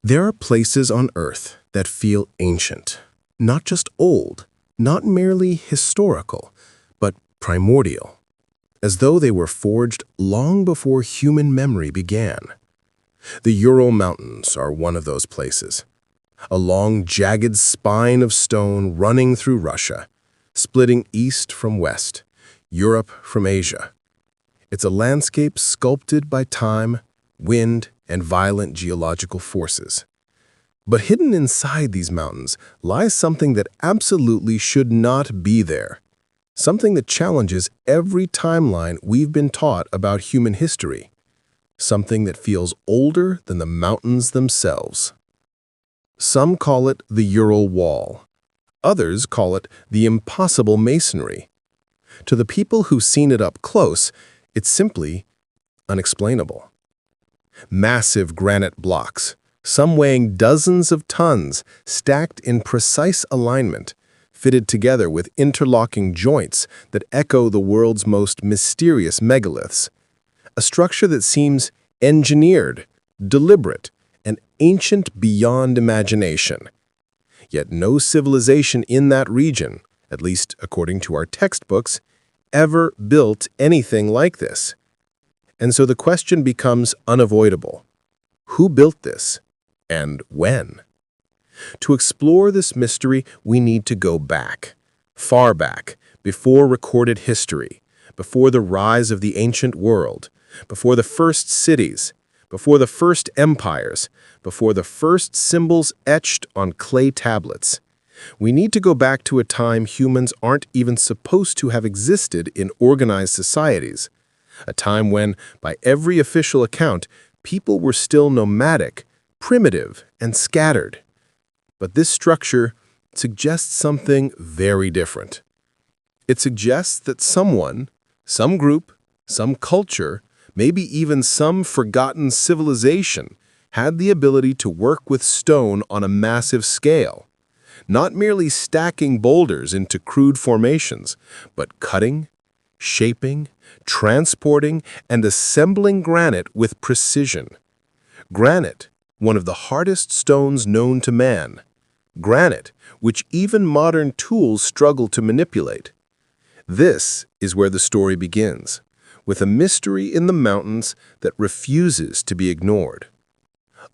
There are places on Earth that feel ancient, not just old, not merely historical, but primordial, as though they were forged long before human memory began. The Ural Mountains are one of those places, a long, jagged spine of stone running through Russia, splitting east from west, Europe from Asia. It's a landscape sculpted by time, wind, and violent geological forces. But hidden inside these mountains lies something that absolutely should not be there, something that challenges every timeline we've been taught about human history, something that feels older than the mountains themselves. Some call it the Ural Wall. Others call it the impossible masonry. To the people who've seen it up close, it's simply unexplainable. Massive granite blocks, some weighing dozens of tons, stacked in precise alignment, fitted together with interlocking joints that echo the world's most mysterious megaliths. A structure that seems engineered, deliberate, and ancient beyond imagination. Yet no civilization in that region, at least according to our textbooks, ever built anything like this. And so the question becomes unavoidable. Who built this, and when? To explore this mystery, we need to go back, far back, before recorded history, before the rise of the ancient world, before the first cities, before the first empires, before the first symbols etched on clay tablets. We need to go back to a time humans aren't even supposed to have existed in organized societies, a time when, by every official account, people were still nomadic, primitive, and scattered. But this structure suggests something very different. It suggests that someone, some group, some culture, maybe even some forgotten civilization, had the ability to work with stone on a massive scale, not merely stacking boulders into crude formations, but cutting, shaping, transporting, and assembling granite with precision. Granite, one of the hardest stones known to man. Granite, which even modern tools struggle to manipulate. This is where the story begins, with a mystery in the mountains that refuses to be ignored.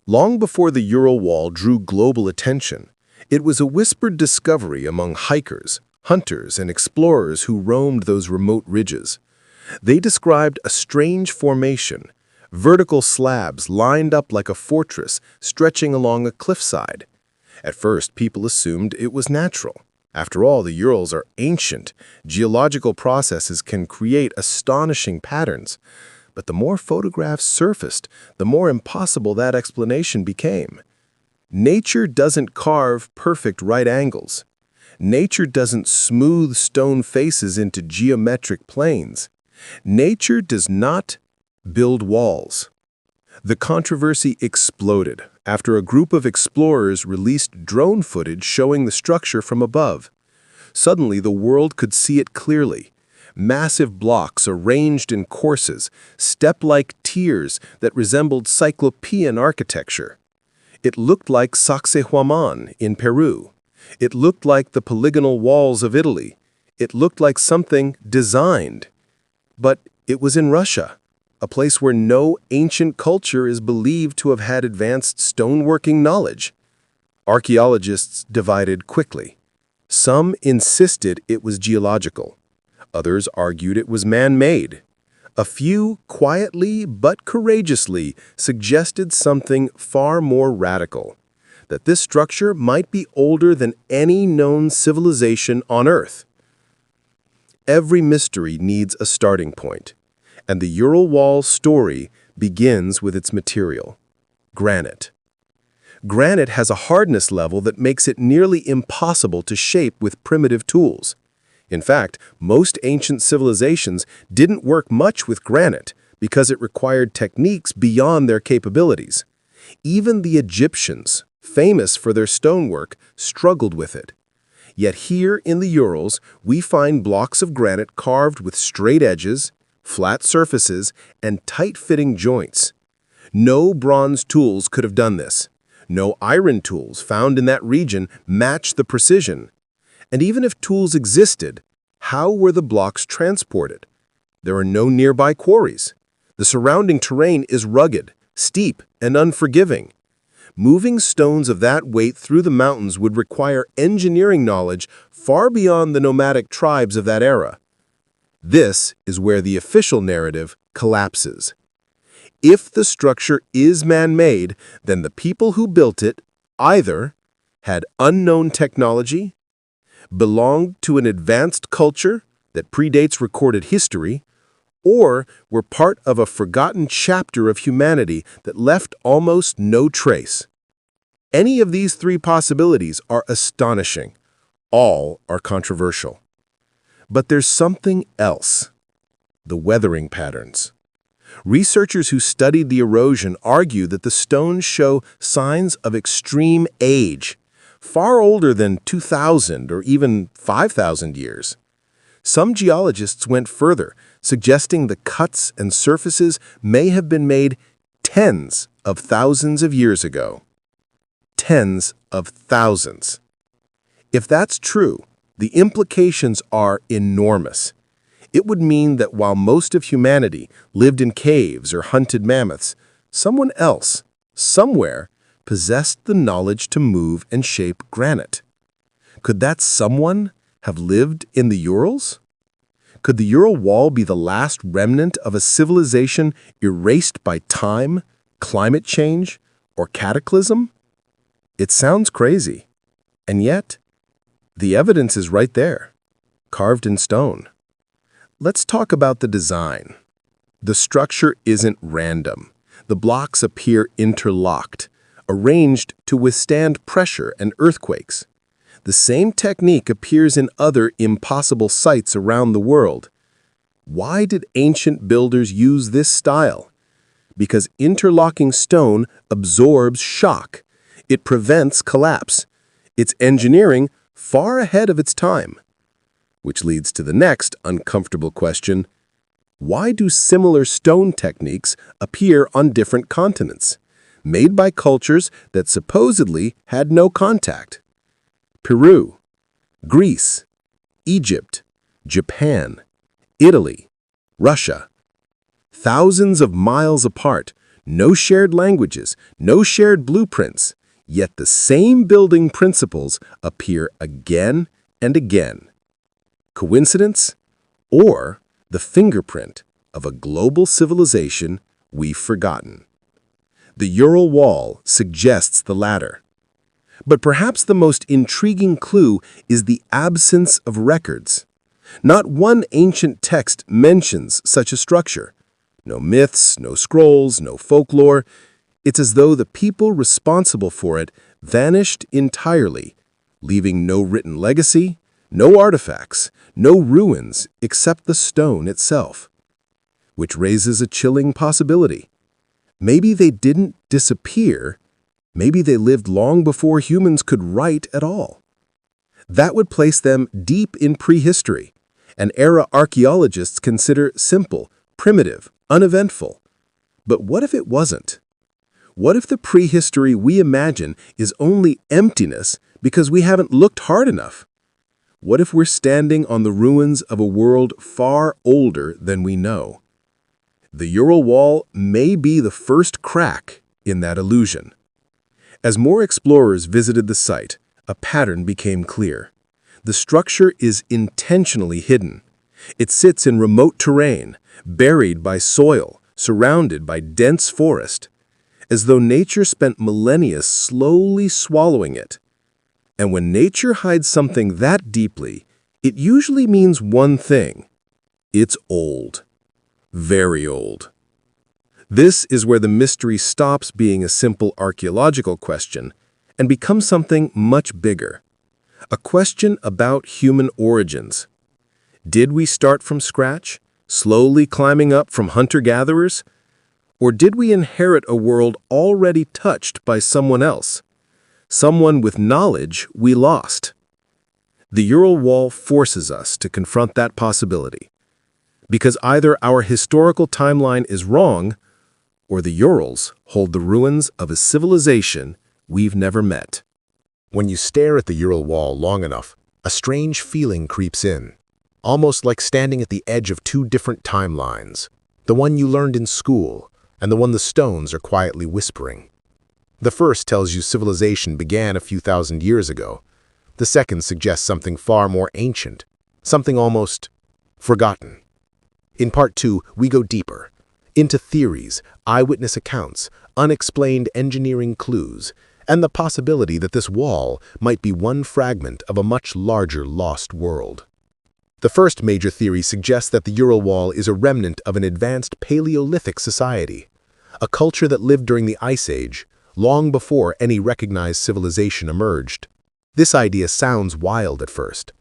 Long before the Ural Wall drew global attention, it was a whispered discovery among hikers, hunters, and explorers who roamed those remote ridges. They described a strange formation, vertical slabs lined up like a fortress stretching along a cliffside. At first, people assumed it was natural. After all, the Urals are ancient. Geological processes can create astonishing patterns. But the more photographs surfaced, the more impossible that explanation became. Nature doesn't carve perfect right angles. Nature doesn't smooth stone faces into geometric planes. Nature does not build walls. The controversy exploded after a group of explorers released drone footage showing the structure from above. Suddenly, the world could see it clearly. Massive blocks arranged in courses, step-like tiers that resembled cyclopean architecture. It looked like Sacsayhuaman in Peru. It looked like the polygonal walls of Italy. It looked like something designed. But it was in Russia, a place where no ancient culture is believed to have had advanced stoneworking knowledge. Archaeologists divided quickly. Some insisted it was geological. Others argued it was man-made. A few, quietly but courageously, suggested something far more radical, that this structure might be older than any known civilization on Earth. Every mystery needs a starting point, and the Ural Wall's story begins with its material, granite. Granite has a hardness level that makes it nearly impossible to shape with primitive tools. In fact, most ancient civilizations didn't work much with granite because it required techniques beyond their capabilities. Even the Egyptians, famous for their stonework, struggled with it. Yet here in the Urals, we find blocks of granite carved with straight edges, flat surfaces, and tight-fitting joints. No bronze tools could have done this. No iron tools found in that region match the precision. And even if tools existed, how were the blocks transported? There are no nearby quarries. The surrounding terrain is rugged, steep, and unforgiving. Moving stones of that weight through the mountains would require engineering knowledge far beyond the nomadic tribes of that era. This is where the official narrative collapses. If the structure is man-made, then the people who built it either had unknown technology, belonged to an advanced culture that predates recorded history, or were part of a forgotten chapter of humanity that left almost no trace. Any of these three possibilities are astonishing. All are controversial. But there's something else: the weathering patterns. Researchers who studied the erosion argue that the stones show signs of extreme age, far older than 2,000 or even 5,000 years. Some geologists went further, suggesting the cuts and surfaces may have been made tens of thousands of years ago. Tens of thousands. If that's true, the implications are enormous. It would mean that while most of humanity lived in caves or hunted mammoths, someone else, somewhere, possessed the knowledge to move and shape granite. Could that someone have lived in the Urals? Could the Ural Wall be the last remnant of a civilization erased by time, climate change, or cataclysm? It sounds crazy, and yet, the evidence is right there, carved in stone. Let's talk about the design. The structure isn't random. The blocks appear interlocked, arranged to withstand pressure and earthquakes. The same technique appears in other impossible sites around the world. Why did ancient builders use this style? Because interlocking stone absorbs shock. It prevents collapse. It's engineering far ahead of its time. Which leads to the next uncomfortable question: why do similar stone techniques appear on different continents, made by cultures that supposedly had no contact? Peru, Greece, Egypt, Japan, Italy, Russia. Thousands of miles apart, no shared languages, no shared blueprints, yet the same building principles appear again and again. Coincidence? Or the fingerprint of a global civilization we've forgotten? The Ural Wall suggests the latter. But perhaps the most intriguing clue is the absence of records. Not one ancient text mentions such a structure. No myths, no scrolls, no folklore. It's as though the people responsible for it vanished entirely, leaving no written legacy, no artifacts, no ruins except the stone itself. Which raises a chilling possibility. Maybe they didn't disappear. Maybe they lived long before humans could write at all. That would place them deep in prehistory, an era archaeologists consider simple, primitive, uneventful. But what if it wasn't? What if the prehistory we imagine is only emptiness because we haven't looked hard enough? What if we're standing on the ruins of a world far older than we know? The Ural Wall may be the first crack in that illusion. As more explorers visited the site, a pattern became clear. The structure is intentionally hidden. It sits in remote terrain, buried by soil, surrounded by dense forest, as though nature spent millennia slowly swallowing it. And when nature hides something that deeply, it usually means one thing: it's old. Very old. This is where the mystery stops being a simple archaeological question and becomes something much bigger. A question about human origins. Did we start from scratch, slowly climbing up from hunter-gatherers? Or did we inherit a world already touched by someone else? Someone with knowledge we lost? The Ural Wall forces us to confront that possibility. Because either our historical timeline is wrong, or the Urals hold the ruins of a civilization we've never met. When you stare at the Ural Wall long enough, a strange feeling creeps in, almost like standing at the edge of two different timelines, the one you learned in school and the one the stones are quietly whispering. The first tells you civilization began a few thousand years ago. The second suggests something far more ancient, something almost forgotten. In part 2, we go deeper, into theories, eyewitness accounts, unexplained engineering clues, and the possibility that this wall might be one fragment of a much larger lost world. The first major theory suggests that the Ural Wall is a remnant of an advanced Paleolithic society, a culture that lived during the Ice Age, long before any recognized civilization emerged. This idea sounds wild at first,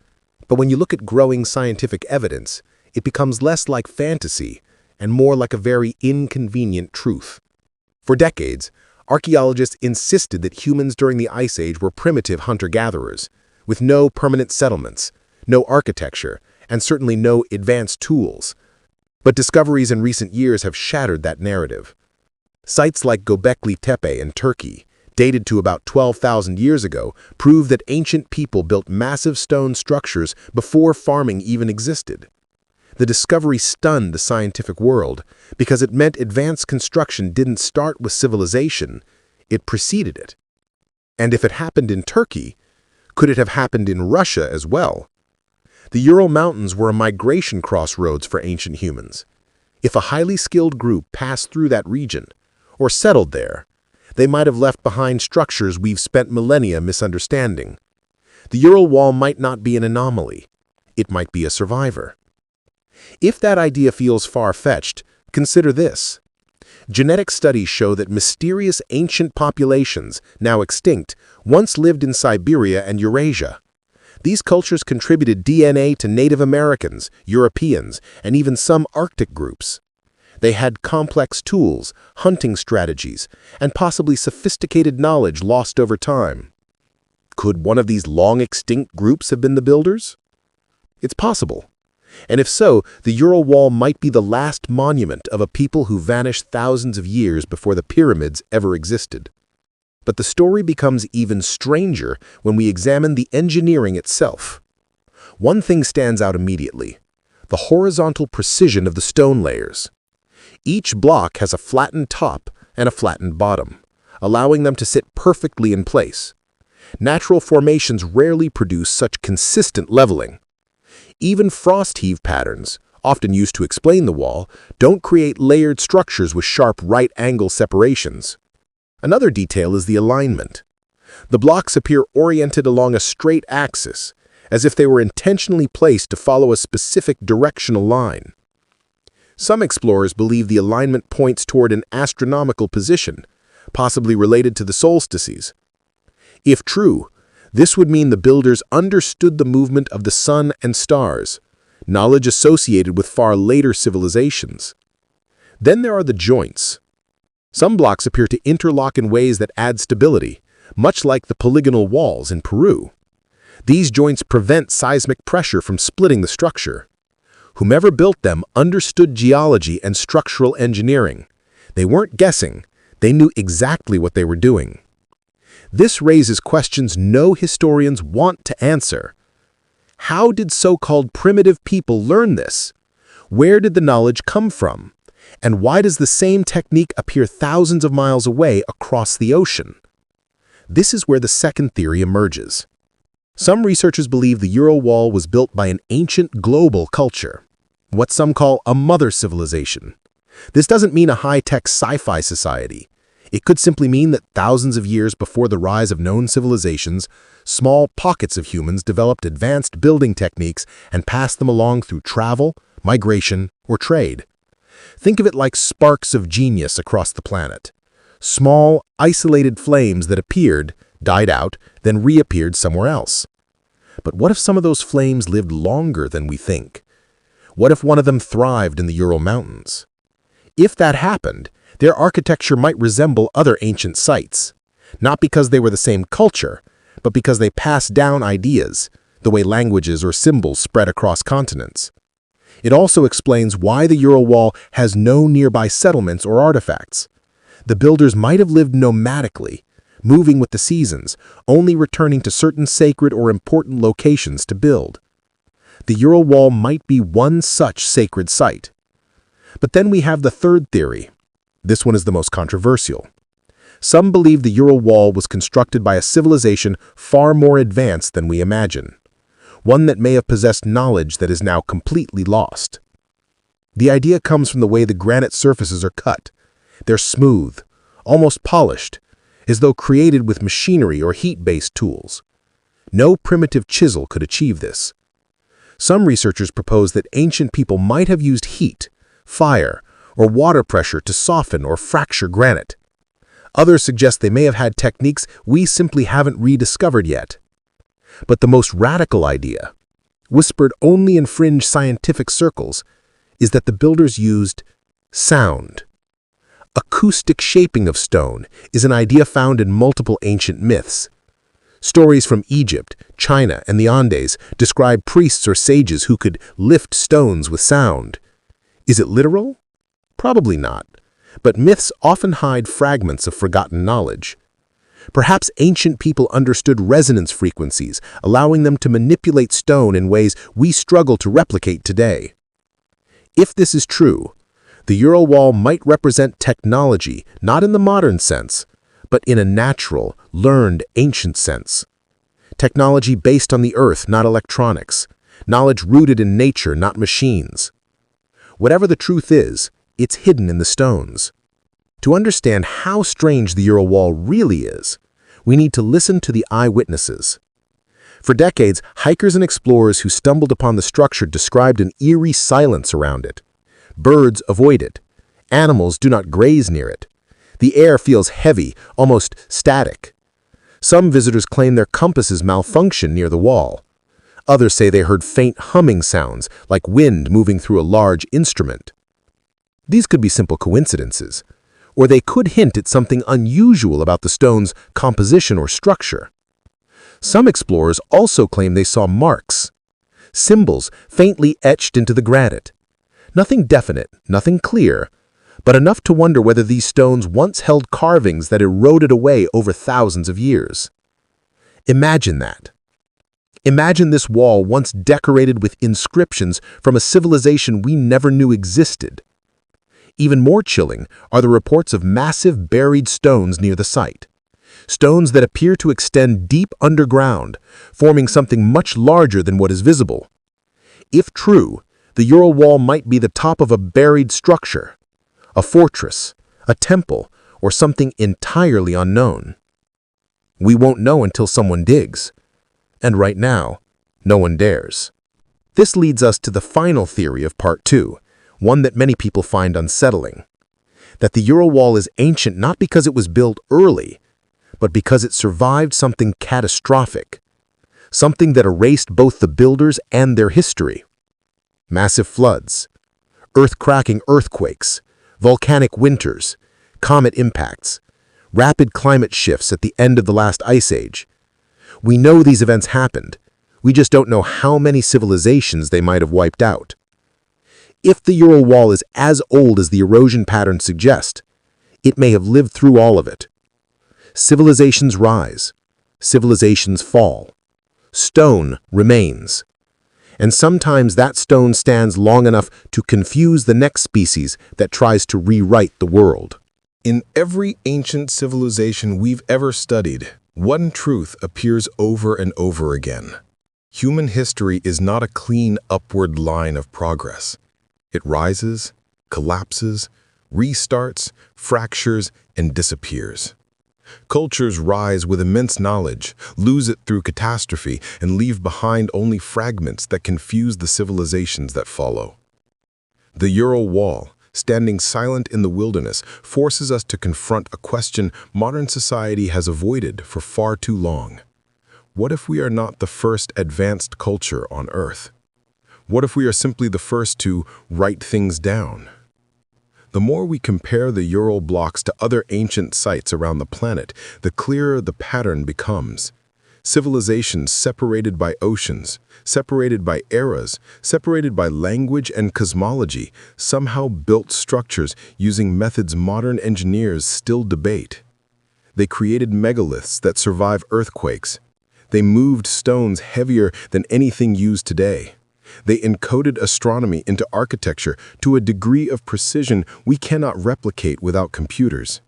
but when you look at growing scientific evidence, it becomes less like fantasy and more like a very inconvenient truth. For decades, archaeologists insisted that humans during the Ice Age were primitive hunter-gatherers, with no permanent settlements, no architecture, and certainly no advanced tools. But discoveries in recent years have shattered that narrative. Sites like Göbekli Tepe in Turkey, dated to about 12,000 years ago, prove that ancient people built massive stone structures before farming even existed. The discovery stunned the scientific world because it meant advanced construction didn't start with civilization, it preceded it. And if it happened in Turkey, could it have happened in Russia as well? The Ural Mountains were a migration crossroads for ancient humans. If a highly skilled group passed through that region, or settled there, they might have left behind structures we've spent millennia misunderstanding. The Ural Wall might not be an anomaly. It might be a survivor. If that idea feels far-fetched, consider this. Genetic studies show that mysterious ancient populations, now extinct, once lived in Siberia and Eurasia. These cultures contributed DNA to Native Americans, Europeans, and even some Arctic groups. They had complex tools, hunting strategies, and possibly sophisticated knowledge lost over time. Could one of these long-extinct groups have been the builders? It's possible. And if so, the Ural Wall might be the last monument of a people who vanished thousands of years before the pyramids ever existed. But the story becomes even stranger when we examine the engineering itself. One thing stands out immediately: the horizontal precision of the stone layers. Each block has a flattened top and a flattened bottom, allowing them to sit perfectly in place. Natural formations rarely produce such consistent leveling. Even frost heave patterns, often used to explain the wall, don't create layered structures with sharp right-angle separations. Another detail is the alignment. The blocks appear oriented along a straight axis, as if they were intentionally placed to follow a specific directional line. Some explorers believe the alignment points toward an astronomical position, possibly related to the solstices. If true, this would mean the builders understood the movement of the sun and stars, knowledge associated with far later civilizations. Then there are the joints. Some blocks appear to interlock in ways that add stability, much like the polygonal walls in Peru. These joints prevent seismic pressure from splitting the structure. Whomever built them understood geology and structural engineering. They weren't guessing, they knew exactly what they were doing. This raises questions no historians want to answer. How did so-called primitive people learn this? Where did the knowledge come from? And why does the same technique appear thousands of miles away across the ocean? This is where the second theory emerges. Some researchers believe the Ural Wall was built by an ancient global culture, what some call a mother civilization. This doesn't mean a high-tech sci-fi society. It could simply mean that thousands of years before the rise of known civilizations, small pockets of humans developed advanced building techniques and passed them along through travel, migration, or trade. Think of it like sparks of genius across the planet. Small, isolated flames that appeared, died out, then reappeared somewhere else. But what if some of those flames lived longer than we think? What if one of them thrived in the Ural Mountains? If that happened, their architecture might resemble other ancient sites, not because they were the same culture, but because they passed down ideas, the way languages or symbols spread across continents. It also explains why the Ural Wall has no nearby settlements or artifacts. The builders might have lived nomadically, moving with the seasons, only returning to certain sacred or important locations to build. The Ural Wall might be one such sacred site. But then we have the third theory. This one is the most controversial. Some believe the Ural Wall was constructed by a civilization far more advanced than we imagine, one that may have possessed knowledge that is now completely lost. The idea comes from the way the granite surfaces are cut. They're smooth, almost polished, as though created with machinery or heat-based tools. No primitive chisel could achieve this. Some researchers propose that ancient people might have used heat, fire, or water pressure to soften or fracture granite. Others suggest they may have had techniques we simply haven't rediscovered yet. But the most radical idea, whispered only in fringe scientific circles, is that the builders used sound. Acoustic shaping of stone is an idea found in multiple ancient myths. Stories from Egypt, China, and the Andes describe priests or sages who could lift stones with sound. Is it literal? Probably not, but myths often hide fragments of forgotten knowledge. Perhaps ancient people understood resonance frequencies, allowing them to manipulate stone in ways we struggle to replicate today. If this is true, the Ural Wall might represent technology not in the modern sense, but in a natural, learned, ancient sense. Technology based on the earth, not electronics. Knowledge rooted in nature, not machines. Whatever the truth is, it's hidden in the stones. To understand how strange the Ural Wall really is, we need to listen to the eyewitnesses. For decades, hikers and explorers who stumbled upon the structure described an eerie silence around it. Birds avoid it. Animals do not graze near it. The air feels heavy, almost static. Some visitors claim their compasses malfunction near the wall. Others say they heard faint humming sounds, like wind moving through a large instrument. These could be simple coincidences, or they could hint at something unusual about the stone's composition or structure. Some explorers also claim they saw marks, symbols faintly etched into the granite. Nothing definite, nothing clear, but enough to wonder whether these stones once held carvings that eroded away over thousands of years. Imagine that. Imagine this wall once decorated with inscriptions from a civilization we never knew existed. Even more chilling are the reports of massive buried stones near the site. Stones that appear to extend deep underground, forming something much larger than what is visible. If true, the Ural Wall might be the top of a buried structure, a fortress, a temple, or something entirely unknown. We won't know until someone digs. And right now, no one dares. This leads us to the final theory of Part 2, one that many people find unsettling. That the Ural Wall is ancient not because it was built early, but because it survived something catastrophic. Something that erased both the builders and their history. Massive floods, earth-cracking earthquakes, volcanic winters, comet impacts, rapid climate shifts at the end of the last ice age. We know these events happened. We just don't know how many civilizations they might have wiped out. If the Ural Wall is as old as the erosion patterns suggest, it may have lived through all of it. Civilizations rise. Civilizations fall. Stone remains. And sometimes that stone stands long enough to confuse the next species that tries to rewrite the world. In every ancient civilization we've ever studied, one truth appears over and over again. Human history is not a clean upward line of progress. It rises, collapses, restarts, fractures, and disappears. Cultures rise with immense knowledge, lose it through catastrophe, and leave behind only fragments that confuse the civilizations that follow. The Ural Wall, standing silent in the wilderness, forces us to confront a question modern society has avoided for far too long. What if we are not the first advanced culture on Earth? What if we are simply the first to write things down? The more we compare the Ural blocks to other ancient sites around the planet, the clearer the pattern becomes. Civilizations separated by oceans, separated by eras, separated by language and cosmology, somehow built structures using methods modern engineers still debate. They created megaliths that survive earthquakes. They moved stones heavier than anything used today. They encoded astronomy into architecture to a degree of precision we cannot replicate without computers.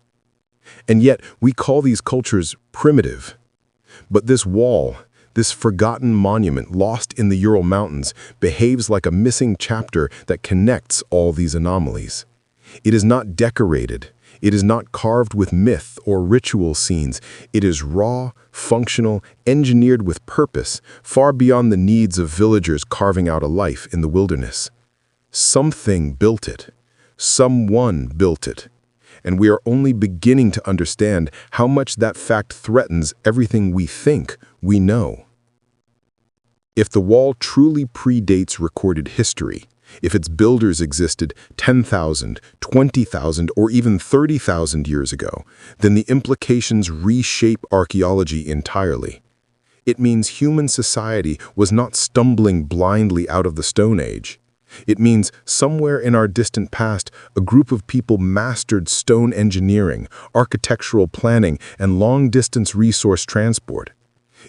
And yet, we call these cultures primitive. But this wall, this forgotten monument lost in the Ural Mountains, behaves like a missing chapter that connects all these anomalies. It is not decorated. It is not carved with myth or ritual scenes. It is raw, functional, engineered with purpose, far beyond the needs of villagers carving out a life in the wilderness. Something built it. Someone built it. And we are only beginning to understand how much that fact threatens everything we think we know. If the wall truly predates recorded history, if its builders existed 10,000, 20,000, or even 30,000 years ago, then the implications reshape archaeology entirely. It means human society was not stumbling blindly out of the Stone Age. It means somewhere in our distant past, a group of people mastered stone engineering, architectural planning, and long-distance resource transport.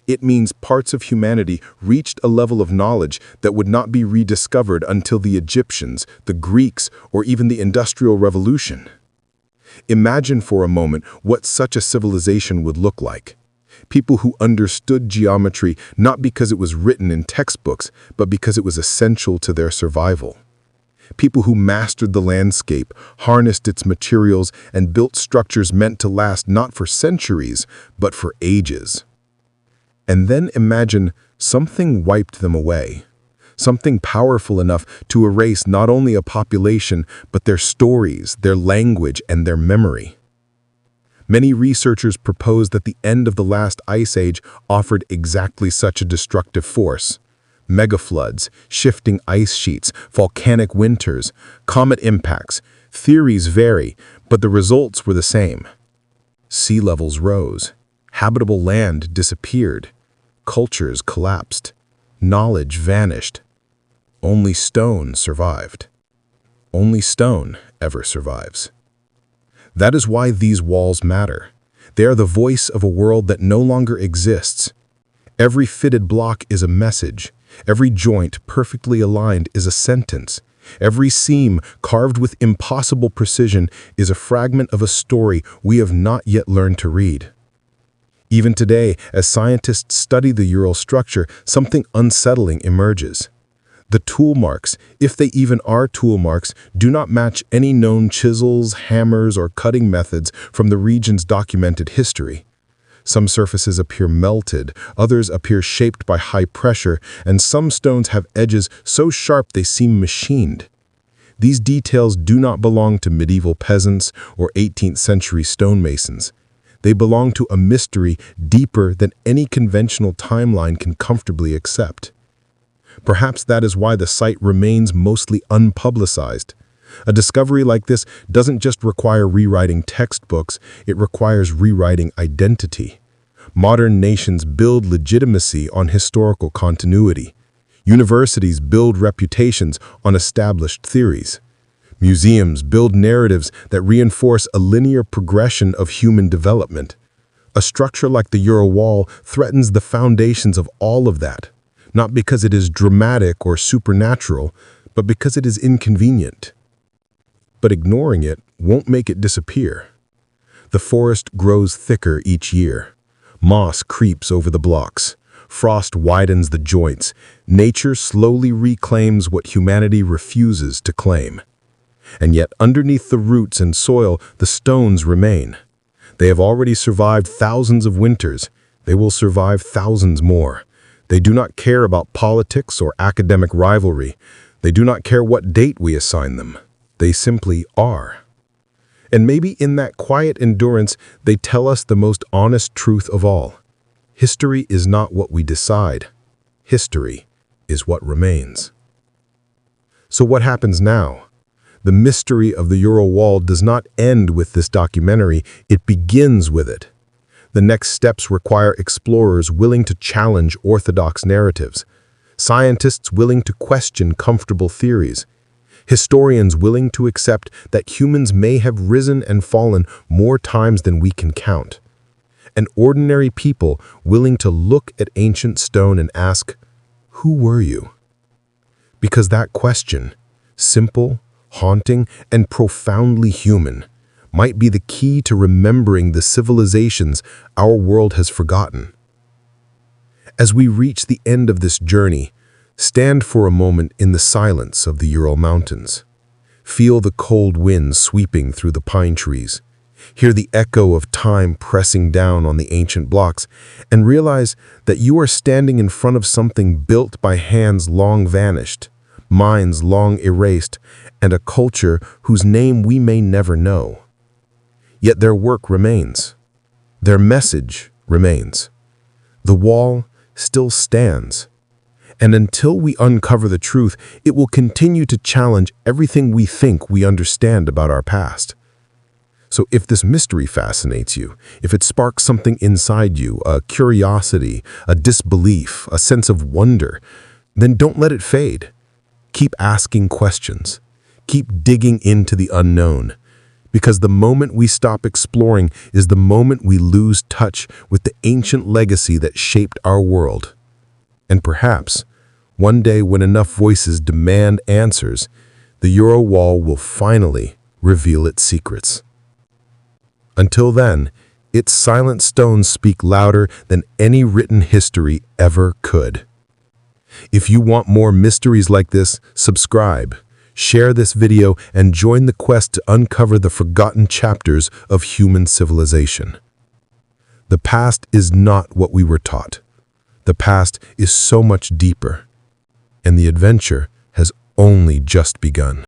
It means parts of humanity reached a level of knowledge that would not be rediscovered until the Egyptians, the Greeks, or even the Industrial Revolution. Imagine for a moment what such a civilization would look like. People who understood geometry not because it was written in textbooks, but because it was essential to their survival. People who mastered the landscape, harnessed its materials, and built structures meant to last not for centuries, but for ages. And then imagine something wiped them away. Something powerful enough to erase not only a population, but their stories, their language, and their memory. Many researchers propose that the end of the last ice age offered exactly such a destructive force. Megafloods, shifting ice sheets, volcanic winters, comet impacts. Theories vary, but the results were the same. Sea levels rose. Habitable land disappeared. Cultures collapsed. Knowledge vanished. Only stone survived. Only stone ever survives. That is why these walls matter. They are the voice of a world that no longer exists. Every fitted block is a message. Every joint perfectly aligned is a sentence. Every seam carved with impossible precision is a fragment of a story we have not yet learned to read. Even today, as scientists study the Ural structure, something unsettling emerges. The tool marks, if they even are tool marks, do not match any known chisels, hammers, or cutting methods from the region's documented history. Some surfaces appear melted, others appear shaped by high pressure, and some stones have edges so sharp they seem machined. These details do not belong to medieval peasants or 18th century stonemasons. They belong to a mystery deeper than any conventional timeline can comfortably accept. Perhaps that is why the site remains mostly unpublicized. A discovery like this doesn't just require rewriting textbooks, it requires rewriting identity. Modern nations build legitimacy on historical continuity. Universities build reputations on established theories. Museums build narratives that reinforce a linear progression of human development. A structure like the Ural Wall threatens the foundations of all of that, not because it is dramatic or supernatural, but because it is inconvenient. But ignoring it won't make it disappear. The forest grows thicker each year. Moss creeps over the blocks. Frost widens the joints. Nature slowly reclaims what humanity refuses to claim. And yet, underneath the roots and soil, the stones remain. They have already survived thousands of winters. They will survive thousands more. They do not care about politics or academic rivalry. They do not care what date we assign them. They simply are. And maybe in that quiet endurance, they tell us the most honest truth of all. History is not what we decide. History is what remains. So what happens now? The mystery of the Ural Wall does not end with this documentary, it begins with it. The next steps require explorers willing to challenge orthodox narratives, scientists willing to question comfortable theories, historians willing to accept that humans may have risen and fallen more times than we can count. and ordinary people willing to look at ancient stone and ask, "Who were you?" Because that question, simple, haunting, and profoundly human, might be the key to remembering the civilizations our world has forgotten. As we reach the end of this journey, stand for a moment in the silence of the Ural Mountains. Feel the cold wind sweeping through the pine trees. Hear the echo of time pressing down on the ancient blocks, and realize that you are standing in front of something built by hands long vanished, minds long erased, and a culture whose name we may never know. Yet their work remains. Their message remains. The wall still stands. And until we uncover the truth, it will continue to challenge everything we think we understand about our past. So if this mystery fascinates you, if it sparks something inside you, a curiosity, a disbelief, a sense of wonder, then don't let it fade. Keep asking questions. Keep digging into the unknown. Because the moment we stop exploring is the moment we lose touch with the ancient legacy that shaped our world. And perhaps, one day when enough voices demand answers, the Ural Wall will finally reveal its secrets. Until then, its silent stones speak louder than any written history ever could. If you want more mysteries like this, subscribe, share this video, and join the quest to uncover the forgotten chapters of human civilization. The past is not what we were taught. The past is so much deeper, and the adventure has only just begun.